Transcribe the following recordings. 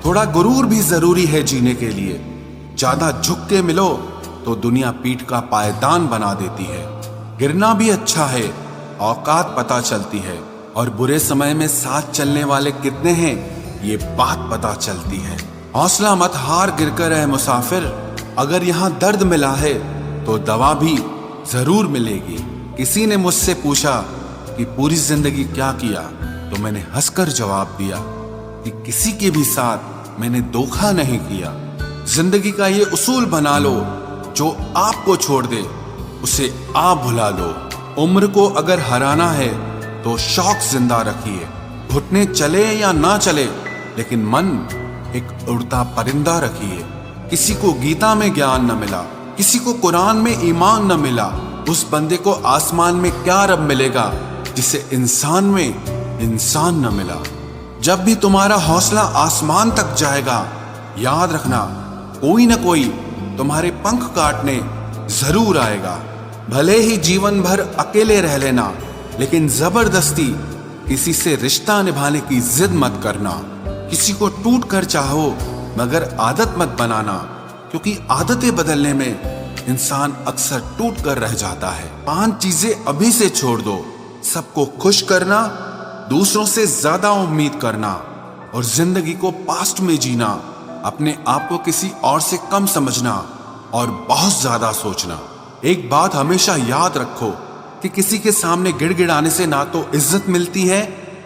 थोड़ा गुरूर भी जरूरी है जीने के लिए। ज्यादा झुक के मिलो तो दुनिया पीठ का पायदान बना देती है। गिरना भी अच्छा है, औकात पता चलती है, और बुरे समय में साथ चलने वाले कितने हैं ये बात पता चलती है। हौसला मत हार गिरकर है मुसाफिर, अगर यहाँ दर्द मिला है तो दवा भी जरूर मिलेगी। किसी ने मुझसे पूछा कि पूरी जिंदगी क्या किया, तो मैंने हंसकर जवाब दिया कि किसी के भी साथ मैंने धोखा नहीं किया। जिंदगी का ये उसूल बना लो, जो आपको छोड़ दे उसे आप भुला लो। उम्र को अगर हराना है तो शौक जिंदा रखिए। घुटने चले या ना चले, लेकिन मन एक उड़ता परिंदा रखिए। किसी को गीता में ज्ञान न मिला, किसी को कुरान में ईमान न मिला, उस बंदे को आसमान में क्या रब मिलेगा जिसे इंसान में इंसान न मिला। जब भी तुम्हारा हौसला आसमान तक जाएगा, याद रखना कोई न कोई तुम्हारे पंख काटने जरूर आएगा। भले ही जीवन भर अकेले रह लेना, लेकिन जबरदस्ती किसी से रिश्ता निभाने की जिद मत करना। किसी को टूट कर चाहो, मगर आदत मत बनाना, क्योंकि आदतें बदलने में इंसान अक्सर टूट कर रह जाता है। 5 चीजें अभी से छोड़ दो। सबको खुश करना, दूसरों से ज्यादा उम्मीद करना, और जिंदगी को पास्ट में जीना। अपने आप को किसी और से कम समझना और बहुत ज्यादा सोचना। एक बात हमेशा याद रखो कि किसी के सामने गिड़गिड़ाने से ना तो इज्जत मिलती है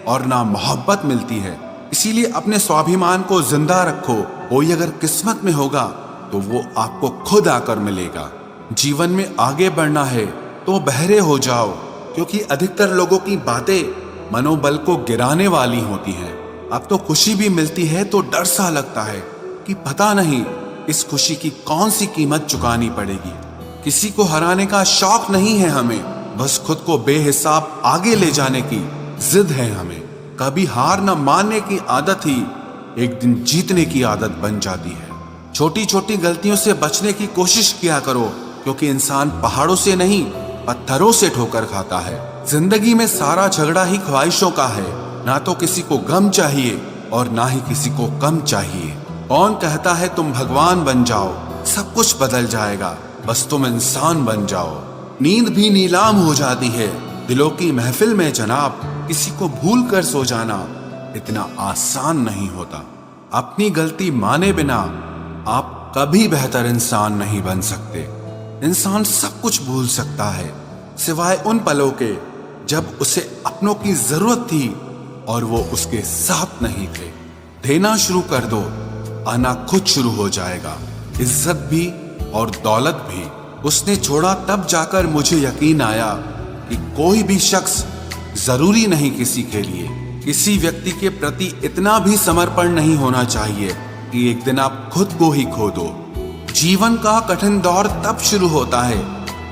और ना मोहब्बत मिलती है। इसीलिए अपने स्वाभिमान को जिंदा रखो। कोई अगर किस्मत में होगा तो वो आपको खुद आकर मिलेगा। जीवन में आगे बढ़ना है तो बहरे हो जाओ, क्योंकि अधिकतर लोगों की बातें मनोबल को गिराने वाली होती हैं। अब तो खुशी भी मिलती है तो डर सा लगता है कि पता नहीं इस खुशी की कौन सी कीमत चुकानी पड़ेगी। किसी को हराने का शौक नहीं है हमें, बस खुद को बेहिसाब आगे ले जाने की जिद है हमें। कभी हार न मानने की आदत ही एक दिन जीतने की आदत बन जाती है। छोटी छोटी गलतियों से बचने की कोशिश किया करो, क्योंकि इंसान पहाड़ों से नहीं पत्थरों से ठोकर खाता है। जिंदगी में सारा झगड़ा ही ख्वाहिशों का है। ना तो किसी को गम चाहिए और ना ही किसी को कम चाहिए। कौन कहता है तुम भगवान बन जाओ, सब कुछ बदल जाएगा, बस तुम इंसान बन जाओ। नींद भी नीलाम हो जाती है दिलों की महफिल में जनाब। किसी को भूल कर सो जाना इतना आसान नहीं होता। अपनी गलती माने बिना आप कभी बेहतर इंसान नहीं बन सकते। इंसान सब कुछ भूल सकता है, सिवाय उन पलों के जब उसे अपनों की जरूरत थी और वो उसके साथ नहीं थे। देना शुरू कर दो, आना खुद शुरू हो जाएगा। इज्जत भी और दौलत भी उसने छोड़ा, तब जाकर मुझे यकीन आया कि कोई भी शख्स जरूरी नहीं किसी के लिए। किसी व्यक्ति के प्रति इतना भी समर्पण नहीं होना चाहिए कि एक दिन आप खुद को ही खो दो। जीवन का कठिन दौर तब शुरू होता है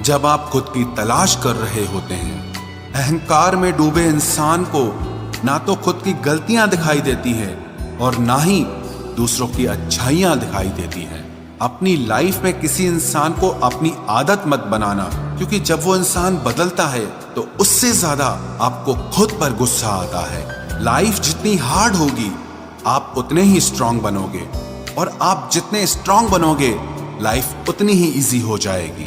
जब आप खुद की तलाश कर रहे होते हैं। अहंकार में डूबे इंसान को ना तो खुद की गलतियां दिखाई देती हैं और ना ही दूसरों की अच्छाइयां दिखाई देती हैं। अपनी लाइफ में किसी इंसान को अपनी आदत मत बनाना, क्योंकि जब वो इंसान बदलता है तो उससे ज्यादा आपको खुद पर गुस्सा आता है। लाइफ जितनी हार्ड होगी आप उतने ही स्ट्रांग बनोगे, और आप जितने स्ट्रांग बनोगे लाइफ उतनी ही इजी हो जाएगी।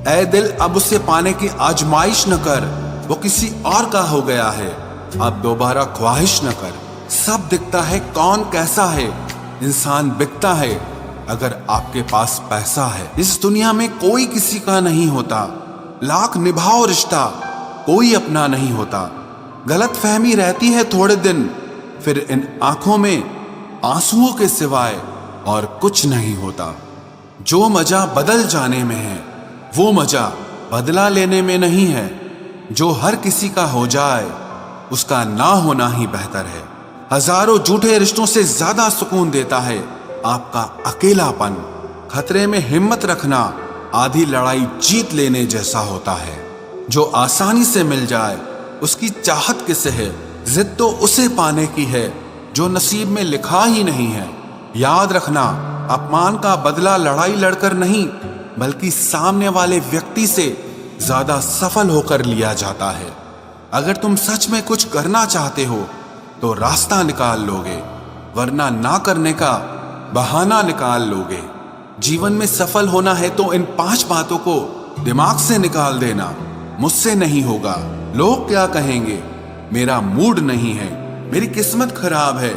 ऐ दिल अब उसे पाने की आजमाइश न कर, वो किसी और का हो गया है, अब दोबारा ख्वाहिश न कर। सब दिखता है कौन कैसा है, इंसान बिकता है अगर आपके पास पैसा है। इस दुनिया में कोई किसी का नहीं होता, लाख निभाओ रिश्ता कोई अपना नहीं होता। गलत फहमी रहती है थोड़े दिन, फिर इन आंखों में आंसुओं के सिवाय और कुछ नहीं होता। जो मजा बदल जाने में है वो मजा बदला लेने में नहीं है। जो हर किसी का हो जाए उसका ना होना ही बेहतर है। हजारों झूठे रिश्तों से ज्यादा सुकून देता है आपका अकेलापन। खतरे में हिम्मत रखना आधी लड़ाई जीत लेने जैसा होता है। जो आसानी से मिल जाए उसकी चाहत किसे है, जिद तो उसे पाने की है जो नसीब में लिखा ही नहीं है। याद रखना, अपमान का बदला लड़ाई लड़कर नहीं बल्कि सामने वाले व्यक्ति से ज्यादा सफल होकर लिया जाता है। अगर तुम सच में कुछ करना चाहते हो तो रास्ता निकाल लोगे, वरना ना करने का बहाना निकाल लोगे। जीवन में सफल होना है तो इन 5 बातों को दिमाग से निकाल देना। मुझसे नहीं होगा, लोग क्या कहेंगे, मेरा मूड नहीं है, मेरी किस्मत खराब है,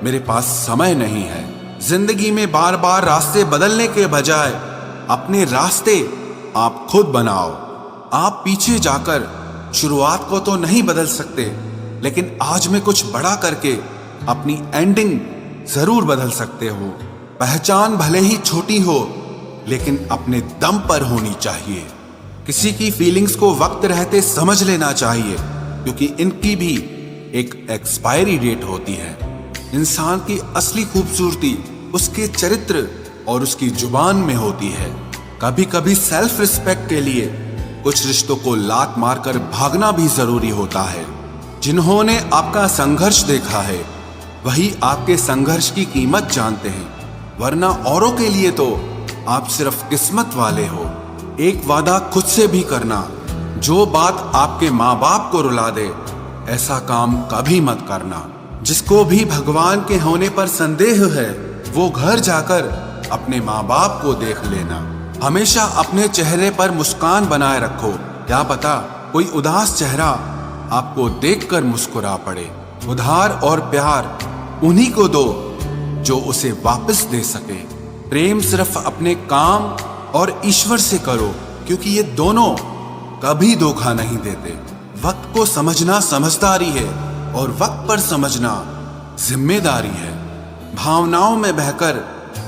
मेरे पास समय नहीं है। जिंदगी में बार बार रास्ते बदलने के बजाय अपने रास्ते आप खुद बनाओ। आप पीछे जाकर शुरुआत को तो नहीं बदल सकते, लेकिन आज में कुछ बड़ा करके अपनी एंडिंग जरूर बदल सकते हो। पहचान भले ही छोटी हो, लेकिन अपने दम पर होनी चाहिए। किसी की फीलिंग्स को वक्त रहते समझ लेना चाहिए, क्योंकि इनकी भी एक एक्सपायरी डेट होती है। इंसान की असली खूबसूरती उसके चरित्र और उसकी जुबान में होती है। कभी कभी सेल्फ रिस्पेक्ट के लिए कुछ रिश्तों को लात मारकर भागना भी जरूरी होता है। जिन्होंने आपका संघर्ष देखा है वही आपके संघर्ष की कीमत जानते हैं, वरना औरों के लिए तो आप सिर्फ किस्मत वाले हो। एक वादा खुद से भी करना, जो बात आपके माँ बाप को रुला दे ऐसा काम कभी मत करना। जिसको भी भगवान के होने पर संदेह है वो घर जाकर अपने माँ बाप को देख लेना। हमेशा अपने चेहरे पर मुस्कान बनाए रखो, क्या पता कोई उदास चेहरा आपको देखकर मुस्कुरा पड़े। उधार और प्यार उन्हीं को दो जो उसे वापस दे सके। प्रेम सिर्फ अपने काम और ईश्वर से करो, क्योंकि ये दोनों कभी धोखा नहीं देते। वक्त को समझना समझदारी है और वक्त पर समझना जिम्मेदारी है। भावनाओं में बहकर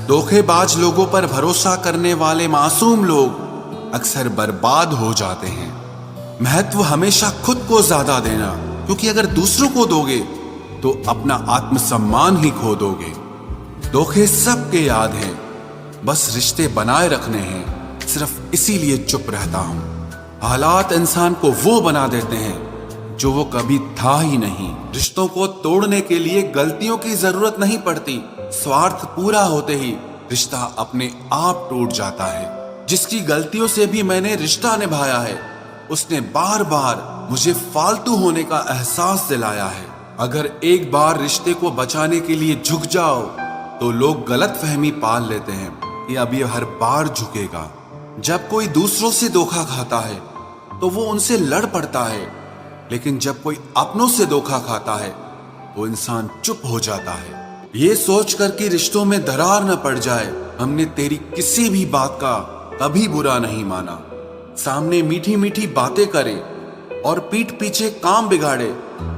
धोखेबाज लोगों पर भरोसा करने वाले मासूम लोग अक्सर बर्बाद हो जाते हैं। महत्व हमेशा खुद को ज्यादा देना, क्योंकि अगर दूसरों को दोगे तो अपना आत्मसम्मान ही खो दोगे। धोखे सबके याद हैं, बस रिश्ते बनाए रखने हैं, सिर्फ इसीलिए चुप रहता हूं। हालात इंसान को वो बना देते हैं जो वो कभी था ही नहीं। रिश्तों को तोड़ने के लिए गलतियों की जरूरत नहीं पड़ती, स्वार्थ पूरा होते ही रिश्ता अपने आप टूट जाता है। जिसकी गलतियों से भी मैंने रिश्ता निभाया है उसने बार बार मुझे फालतू होने का एहसास दिलाया है। अगर एक बार रिश्ते को बचाने के लिए झुक जाओ तो लोग गलत फहमी पाल लेते हैं कि अब ये हर बार झुकेगा। जब कोई दूसरों से धोखा खाता है तो वो उनसे लड़ पड़ता है, लेकिन जब कोई अपनों से धोखा खाता है तो इंसान चुप हो जाता है। ये सोचकर कि रिश्तों में दरार न पड़ जाए, हमने तेरी किसी भी बात का कभी बुरा नहीं माना। सामने मीठी मीठी बातें करे और पीठ पीछे काम बिगाड़े,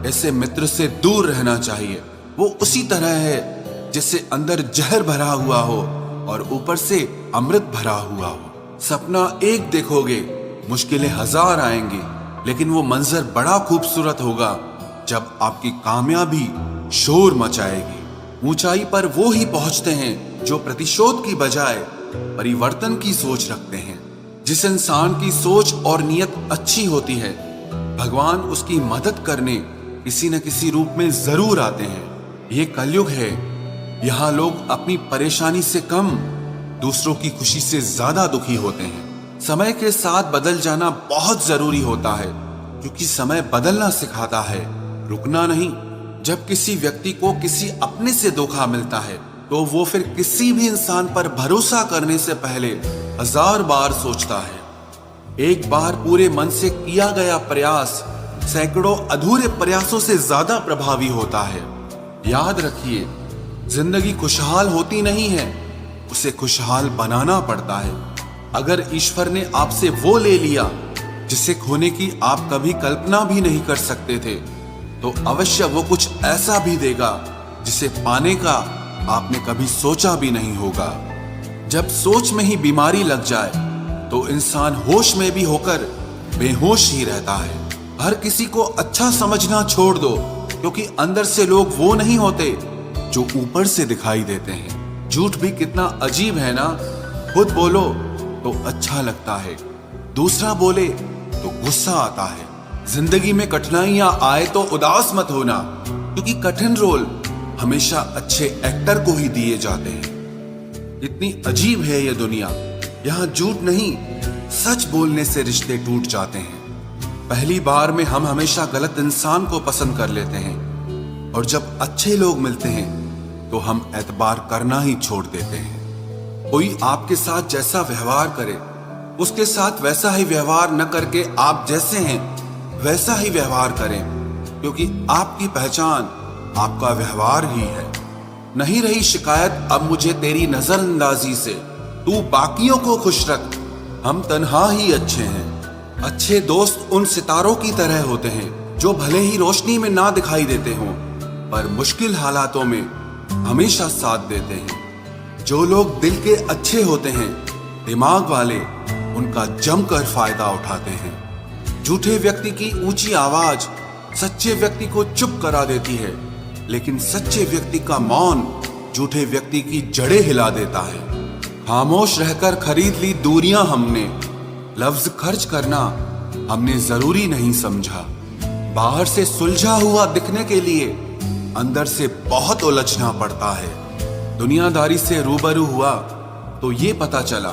ऐसे मित्र से दूर रहना चाहिए। वो उसी तरह है जैसे अंदर जहर भरा हुआ हो और ऊपर से अमृत भरा हुआ हो। सपना एक देखोगे, मुश्किलें 1000 आएंगी, लेकिन वो मंजर बड़ा खूबसूरत होगा जब आपकी कामयाबी शोर मचाएगी। ऊंचाई पर वो ही पहुंचते हैं जो प्रतिशोध की बजाय परिवर्तन की सोच रखते हैं। जिस इंसान की सोच और नियत अच्छी होती है, भगवान उसकी मदद करने किसी न किसी रूप में जरूर आते हैं। ये कलयुग है, यहाँ लोग अपनी परेशानी से कम दूसरों की खुशी से ज्यादा दुखी होते हैं। समय के साथ बदल जाना बहुत जरूरी होता है, क्योंकि समय बदलना सिखाता है, रुकना नहीं। जब किसी व्यक्ति को किसी अपने से धोखा मिलता है तो वो फिर किसी भी इंसान पर भरोसा करने से पहले 1000 बार सोचता है। एक बार पूरे मन से किया गया प्रयास सैकड़ों अधूरे प्रयासों से ज्यादा प्रभावी होता है। याद रखिए, जिंदगी खुशहाल होती नहीं है, उसे खुशहाल बनाना पड़ता है। अगर ईश्वर ने आपसे वो ले लिया जिसे खोने की आप कभी कल्पना भी नहीं कर सकते थे, तो अवश्य वो कुछ ऐसा भी देगा जिसे पाने का आपने कभी सोचा भी नहीं होगा। जब सोच में ही बीमारी लग जाए तो इंसान होश में भी होकर बेहोश ही रहता है। हर किसी को अच्छा समझना छोड़ दो, क्योंकि अंदर से लोग वो नहीं होते जो ऊपर से दिखाई देते हैं। झूठ भी कितना अजीब है ना, खुद बोलो तो अच्छा लगता है, दूसरा बोले तो गुस्सा आता है। जिंदगी में कठिनाइयां आए तो उदास मत होना, क्योंकि कठिन रोल हमेशा अच्छे एक्टर को ही दिए जाते हैं। इतनी अजीब है ये दुनिया, यहाँ झूठ नहीं सच बोलने से रिश्ते टूट जाते हैं। पहली बार में हम हमेशा गलत इंसान को पसंद कर लेते हैं, और जब अच्छे लोग मिलते हैं तो हम एतबार करना ही छोड़ देते हैं। कोई आपके साथ जैसा व्यवहार करे, उसके साथ वैसा ही व्यवहार न करके आप जैसे हैं वैसा ही व्यवहार करें, क्योंकि आपकी पहचान आपका व्यवहार ही है। नहीं रही शिकायत अब मुझे तेरी नजरअंदाजी से, तू बाकियों को खुश रख, हम तन्हा ही अच्छे हैं। अच्छे दोस्त उन सितारों की तरह होते हैं जो भले ही रोशनी में ना दिखाई देते हों, पर मुश्किल हालातों में हमेशा साथ देते हैं। जो लोग दिल के अच्छे होते हैं, दिमाग वाले, उनका जमकर फायदा उठाते हैं। झूठे व्यक्ति की ऊंची आवाज सच्चे व्यक्ति को चुप करा देती है, लेकिन सच्चे व्यक्ति का मौन झूठे व्यक्ति की जड़ें हिला देता है। खामोश रहकर खरीद ली दूरियां हमने, लफ्ज खर्च करना हमने जरूरी नहीं समझा। बाहर से सुलझा हुआ दिखने के लिए अंदर से बहुत उलझना पड़ता है। दुनियादारी से रूबरू हुआ तो ये पता चला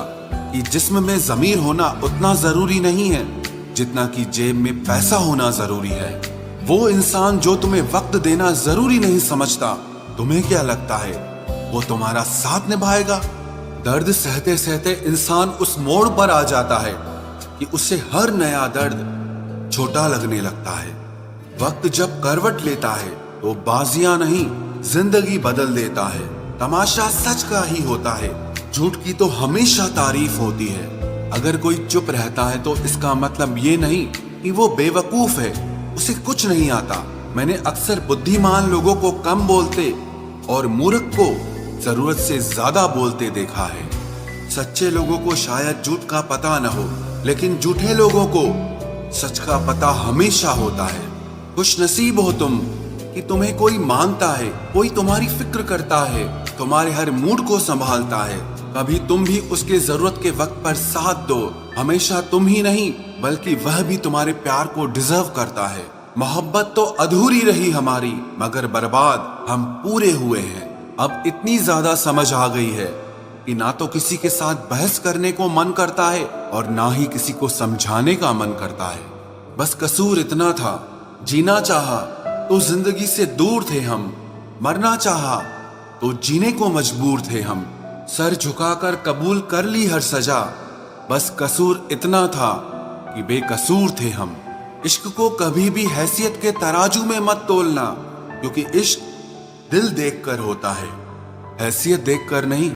कि जिस्म में ज़मीर होना उतना जरूरी नहीं है जितना कि जेब में पैसा होना जरूरी है। वो इंसान जो तुम्हें वक्त देना जरूरी नहीं समझता, तुम्हें क्या लगता है वो तुम्हारा साथ निभाएगा? दर्द सहते सहते इंसान उस मोड़ पर आ जाता है कि उसे हर नया दर्द छोटा लगने लगता है। वक्त जब करवट लेता है तो बाजियां नहीं जिंदगी बदल देता है। तमाशा सच का ही होता है, झूठ की तो हमेशा तारीफ होती है। अगर कोई चुप रहता है तो इसका मतलब ये नहीं कि वो बेवकूफ है, उसे कुछ नहीं आता। मैंने अक्सर बुद्धिमान लोगों को कम बोलते और मूर्ख को जरूरत से ज्यादा बोलते देखा है। सच्चे लोगों को शायद झूठ का पता न हो, लेकिन झूठे लोगों को सच का पता हमेशा होता है। खुश नसीब हो तुम कि तुम्हें कोई मानता है, कोई तुम्हारी फिक्र करता है, तुम्हारे हर मूड को संभालता है। कभी तुम भी उसके जरूरत के वक्त पर साथ दो। हमेशा तुम ही नहीं बल्कि वह भी तुम्हारे प्यार को डिजर्व करता है। मोहब्बत तो अधूरी रही हमारी, मगर बर्बाद हम पूरे हुए हैं। अब इतनी ज्यादा समझ आ गई है कि ना तो किसी के साथ बहस करने को मन करता है और ना ही किसी को समझाने का मन करता है। बस कसूर इतना था, जीना चाहा तो जिंदगी से दूर थे हम, मरना चाहा तो जीने को मजबूर थे हम। सर झुकाकर कबूल कर ली हर सजा, बस कसूर इतना था कि बेकसूर थे हम। इश्क को कभी भी हैसियत के तराजू में मत तोलना, क्योंकि इश्क दिल देखकर होता है, हैसियत देखकर नहीं।